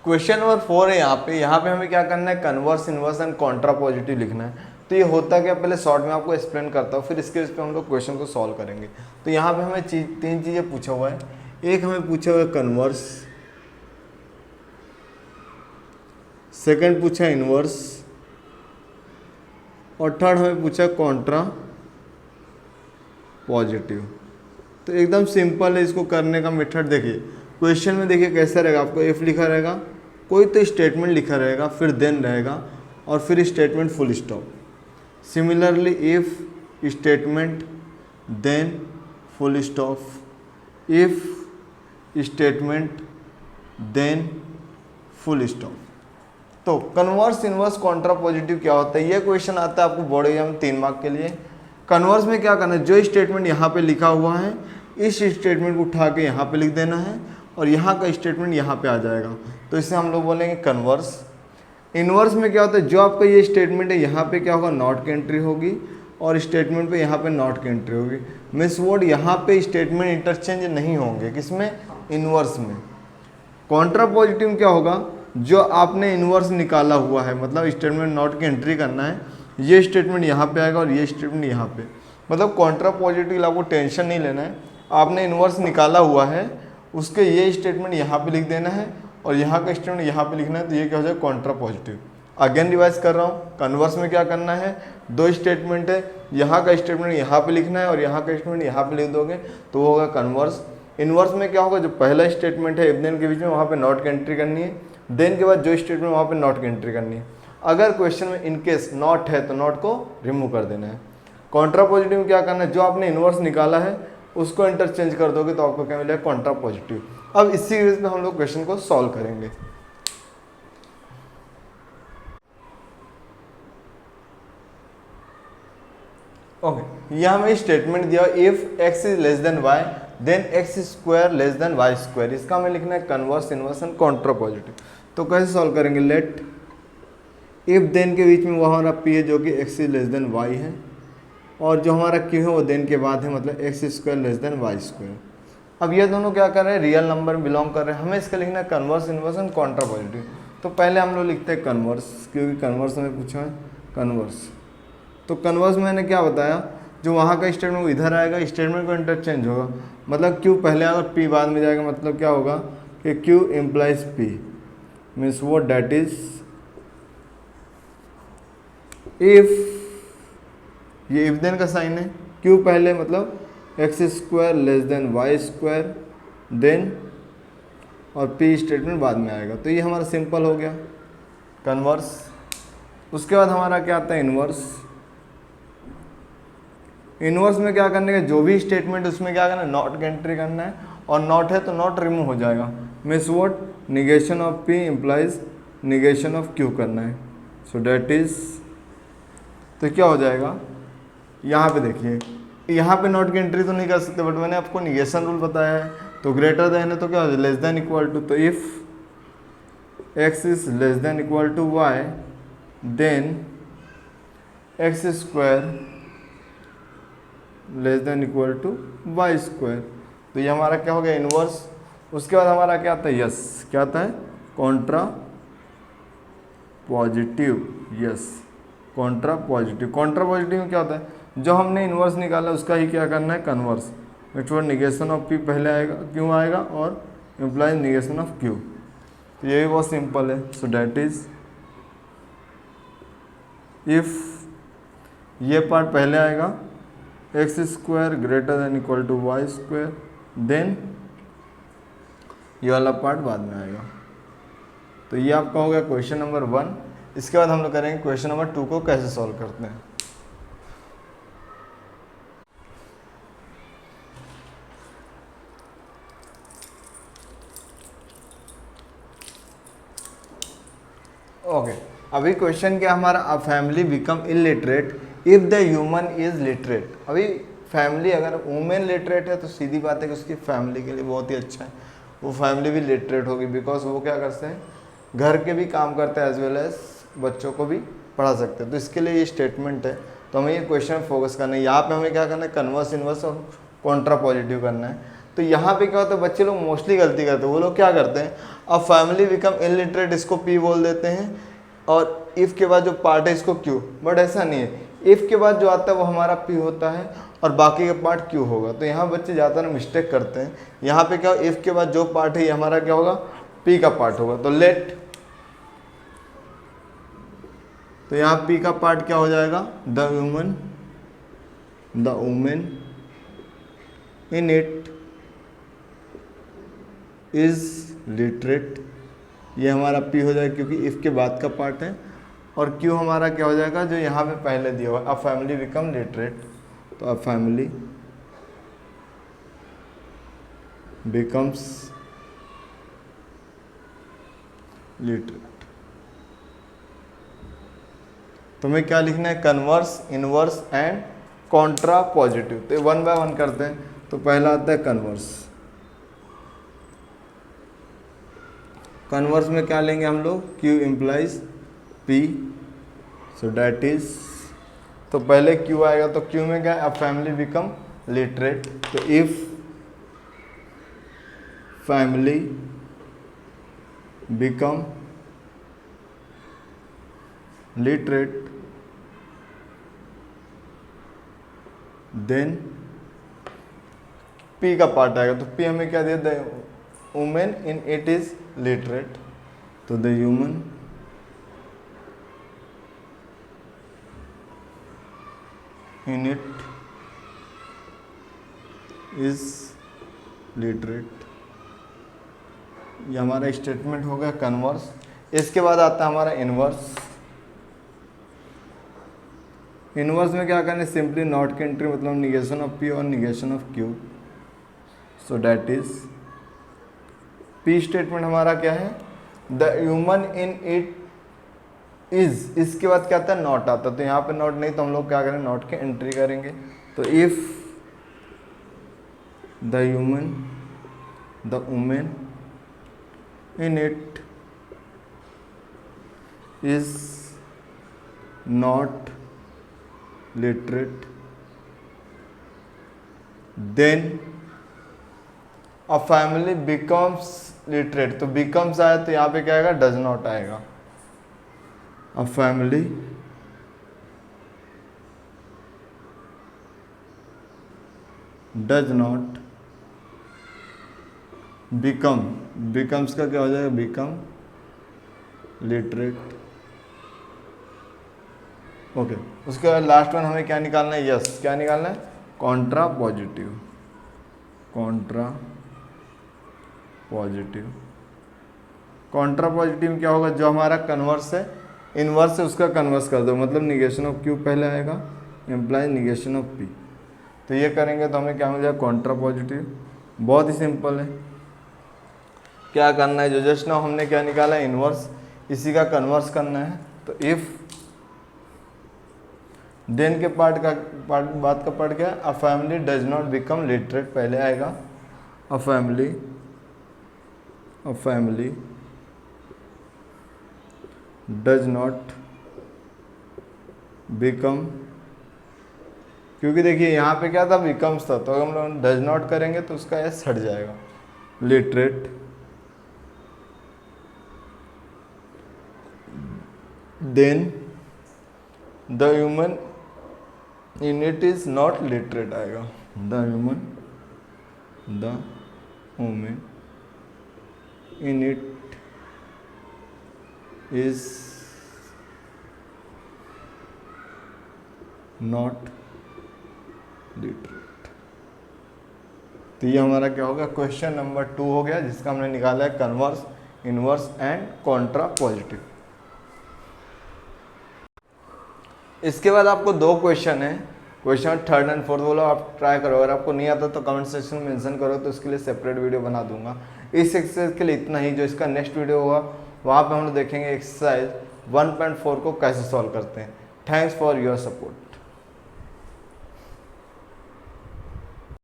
Question number 4 है यहाँ पे हमें क्या करना है, converse, inverse and Contra positive लिखना है। तो ये होता क्या, पहले शॉर्ट में आपको एक्सप्लेन करता हूँ, फिर इसके बेस पे हम लोग क्वेश्चन को सॉल्व करेंगे। तो यहाँ पे हमें तीन चीज़ें पूछा हुआ है। एक हमें पूछा हुआ है कन्वर्स, सेकंड पूछा है इनवर्स, और थर्ड हमें पूछा कॉन्ट्रा पॉजिटिव। तो एकदम सिंपल है, इसको करने का मेथड देखिए। क्वेश्चन में देखिए कैसा रहेगा, आपको इफ लिखा रहेगा, कोई तो स्टेटमेंट लिखा रहेगा, फिर देन रहेगा, और फिर statement full stop. Similarly if statement then full stop, if statement then full stop. तो कन्वर्स, इनवर्स, कॉन्ट्रा पॉजिटिव क्या होता है, ये क्वेश्चन आता है आपको बोर्ड एग्जाम में 3 मार्क के लिए। कन्वर्स में क्या करना है, जो स्टेटमेंट यहाँ पे लिखा हुआ है इस स्टेटमेंट को उठा के यहाँ पे लिख देना है, और यहाँ का स्टेटमेंट यहाँ पे आ जाएगा, तो इसे हम लोग बोलेंगे कन्वर्स। इनवर्स में क्या होता है, जो आपका ये स्टेटमेंट है यहाँ पे क्या होगा, नॉट की एंट्री होगी, और स्टेटमेंट पे यहाँ पे नॉट की एंट्री होगी। मीन्स वर्ड यहाँ पे स्टेटमेंट इंटरचेंज नहीं होंगे, किसमें, इनवर्स में। कॉन्ट्रा पॉजिटिव में क्या होगा, जो आपने इनवर्स निकाला हुआ है, मतलब स्टेटमेंट नॉट की एंट्री करना है, ये स्टेटमेंट यहाँ पे आएगा और ये स्टेटमेंट यहाँ पे। मतलब कॉन्ट्रा पॉजिटिव आपको टेंशन नहीं लेना है, आपने इनवर्स निकाला हुआ है, उसके ये स्टेटमेंट यहाँ पे लिख देना है, और यहाँ का स्टेटमेंट यहाँ पे लिखना है, तो ये क्या हो जाएगा, कॉन्ट्रा पॉजिटिव। अगेन रिवाइज कर रहा हूँ, कन्वर्स में क्या करना है, 2 स्टेटमेंट है, यहाँ का स्टेटमेंट यहाँ पे लिखना है, और यहाँ का स्टेटमेंट यहाँ पे लिख दोगे तो वो होगा कन्वर्स। इनवर्स में क्या होगा, जो पहला स्टेटमेंट है इफ देन के बीच में, वहाँ पे नॉट की एंट्री करनी है, देन के बाद जो स्टेटमेंट वहाँ पे नॉट की एंट्री करनी है। अगर क्वेश्चन में इनकेस नॉट है तो नॉट को रिमूव कर देना है। कॉन्ट्रा पॉजिटिव में क्या करना है, जो आपने इनवर्स निकाला है उसको इंटरचेंज कर दोगे तो आपको क्या मिलेगा, कॉन्ट्रा पॉजिटिव। अब इसी बेस पे हम लोग क्वेश्चन को सॉल्व करेंगे। ओके, यह हमें स्टेटमेंट दिया, if x is less than y then x square less than y square. इसका हमें लिखना है converse, inverse and contrapositive. तो कैसे सॉल्व करेंगे, लेट इफ देन के बीच में वो हमारा p है जो कि x is less than y है, और जो हमारा q है वो देन के बाद है, मतलब x square less than y square. अब ये दोनों क्या कर रहे हैं, रियल नंबर में बिलोंग कर रहे हैं। हमें इसका लिखना है converse, inverse and contrapositive. तो पहले हम लोग लिखते हैं कन्वर्स, क्योंकि कन्वर्स हमें पूछा है, कन्वर्स। तो कन्वर्स में मैंने क्या बताया, जो वहाँ का स्टेटमेंट इधर आएगा, स्टेटमेंट को इंटरचेंज होगा, मतलब q पहले आएगा p बाद में जाएगा, मतलब क्या होगा कि q इम्प्लाइज p, मीन्स वो डैट इज इफ, ये इफ देन का साइन है, q पहले मतलब x square less than y square then, और p स्टेटमेंट बाद में आएगा। तो ये हमारा सिंपल हो गया कन्वर्स। उसके बाद हमारा क्या आता है, इनवर्स। इनवर्स में क्या करने का, जो भी स्टेटमेंट उसमें क्या करना है, नॉट की एंट्री करना है, और नॉट है तो नॉट रिमूव हो जाएगा। Means what, negation of p implies negation of q करना है। सो डैट इज, तो क्या हो जाएगा, यहाँ पे देखिए, यहाँ पे नॉट की एंट्री तो नहीं कर सकते, बट मैंने आपको निगेशन रूल बताया है। तो ग्रेटर देन है तो क्या हो जाए, लेस देन इक्वल टू। तो if x is less than equal to y then x square less than equal to Y square. तो ये हमारा क्या हो गया, इनवर्स। उसके बाद हमारा क्या आता है, यस, क्या आता है, Contra positive. Yes, Contra positive. Contra positive में क्या होता है, जो हमने इनवर्स निकाला उसका ही क्या करना है, converse. Which word negation of p पहले आएगा, क्यों आएगा, और इम्प्लाइज निगेशन ऑफ q। तो ये भी बहुत सिंपल है। सो डैट इज इफ ये पार्ट पहले आएगा, x square greater than equal to Y square, then ये वाला पार्ट बाद में आएगा। तो ये आपका हो गया क्वेश्चन नंबर 1। इसके बाद हम लोग करेंगे क्वेश्चन नंबर 2 को कैसे सॉल्व करते हैं। ओके, अभी क्वेश्चन क्या हमारा, अ family become illiterate if the human is literate. अभी फैमिली अगर वुमेन लिटरेट है तो सीधी बात है कि उसकी फैमिली के लिए बहुत ही अच्छा है, वो फैमिली भी लिटरेट होगी, बिकॉज वो क्या करते हैं, घर के भी काम करते हैं एज वेल एज बच्चों को भी पढ़ा सकते हैं। तो इसके लिए ये स्टेटमेंट है, तो हमें ये क्वेश्चन फोकस करना है। यहाँ पे हमें क्या करना है, कन्वर्स, इनवर्स और कॉन्ट्रा पॉजिटिव करना है। तो यहाँ पे क्या होता है, बच्चे लोग मोस्टली गलती करते हैं। वो लोग क्या करते हैं, अब फैमिली बिकम इलिटरेट इसको पी बोल देते हैं, और इफ़ के बाद जो पार्ट है इसको क्यू। बट ऐसा नहीं है, इफ़ के बाद जो आता है वो हमारा पी होता है और बाकी का पार्ट क्यू होगा। तो यहाँ बच्चे ज़्यादातर मिस्टेक करते हैं। यहाँ पे क्या, इफ़ के बाद जो पार्ट है ये हमारा क्या होगा, पी का पार्ट होगा। तो लेट, तो यहाँ पी का पार्ट क्या हो जाएगा, the women in it is literate, ये हमारा पी हो जाएगा क्योंकि इफ़ के बाद का पार्ट है। और क्यू हमारा क्या हो जाएगा, जो यहाँ पे पहले दिया हुआ, अ फैमिली बिकम लिटरेट। तो अ फैमिली बिकम्स लिटरेट। तुम्हें क्या लिखना है, converse, inverse and contrapositive. तो वन बाय वन करते हैं। तो पहला आता है कन्वर्स। कन्वर्स में क्या लेंगे हम लोग, Q implies P, so that is, तो पहले Q आएगा तो Q में क्या है, अ फैमिली बिकम लिटरेट। तो if family become literate then P का पार्ट आएगा। तो P हमें क्या दिया, the women in it is literate. तो the human in it is literate. ये हमारा स्टेटमेंट हो गया कन्वर्स। इसके बाद आता है हमारा इनवर्स। इनवर्स में क्या करना है, सिंपली नॉट की एंट्री, मतलब निगेशन ऑफ P और negation of Q। So that is, P statement हमारा क्या है, the human in it is, इसके बाद क्या आता है, नॉट आता। तो यहाँ पे नॉट नहीं, तो हम लोग क्या करेंगे, नॉट की एंट्री करेंगे। तो if the human, the women in it is not literate then a family becomes literate. तो बिकम्स आया तो यहाँ पे क्या आएगा, डज नॉट आएगा। A family does not become, becomes का क्या हो जाएगा, बिकम लिटरेट। ओके, उसके बाद लास्ट वन हमें क्या निकालना है, यस, क्या निकालना है, Contra positive. Contra positive, Contra positive में क्या होगा, जो हमारा कन्वर्स है, इनवर्स है, उसका कन्वर्स कर दो। मतलब निगेशन ऑफ Q पहले आएगा, इम्प्लाइज निगेशन ऑफ P। तो ये करेंगे तो हमें क्या मिल जाएगा, कॉन्ट्रा पॉजिटिव। बहुत ही सिंपल है। क्या करना है, जो जस्ट नाउ हमने क्या निकाला है, इनवर्स, इसी का कन्वर्स करना है। तो इफ देन के पार्ट का बात का पार्ट क्या है, a family does not become literate पहले आएगा। A family does not become, क्योंकि देखिए यहाँ पे क्या था, बिकम्स था, तो अगर हम लोग डज नॉट करेंगे तो उसका एस हट जाएगा, literate then the human in it is not literate आएगा। The women in it is not literate. तो ये हमारा क्या होगा, क्वेश्चन नंबर 2 हो गया, जिसका हमने निकाला है converse, inverse and Contra positive. इसके बाद आपको 2 क्वेश्चन है, क्वेश्चन 3rd एंड 4th, बोलो आप ट्राई करो। अगर आपको नहीं आता तो कमेंट सेक्शन में मेंशन करो, तो उसके लिए सेपरेट वीडियो बना दूंगा। इस एक्सरसाइज के लिए इतना ही। जो इसका नेक्स्ट वीडियो होगा वहाँ पे हम लोग देखेंगे एक्सरसाइज 1.4 को कैसे सॉल्व करते हैं। Thanks for your support.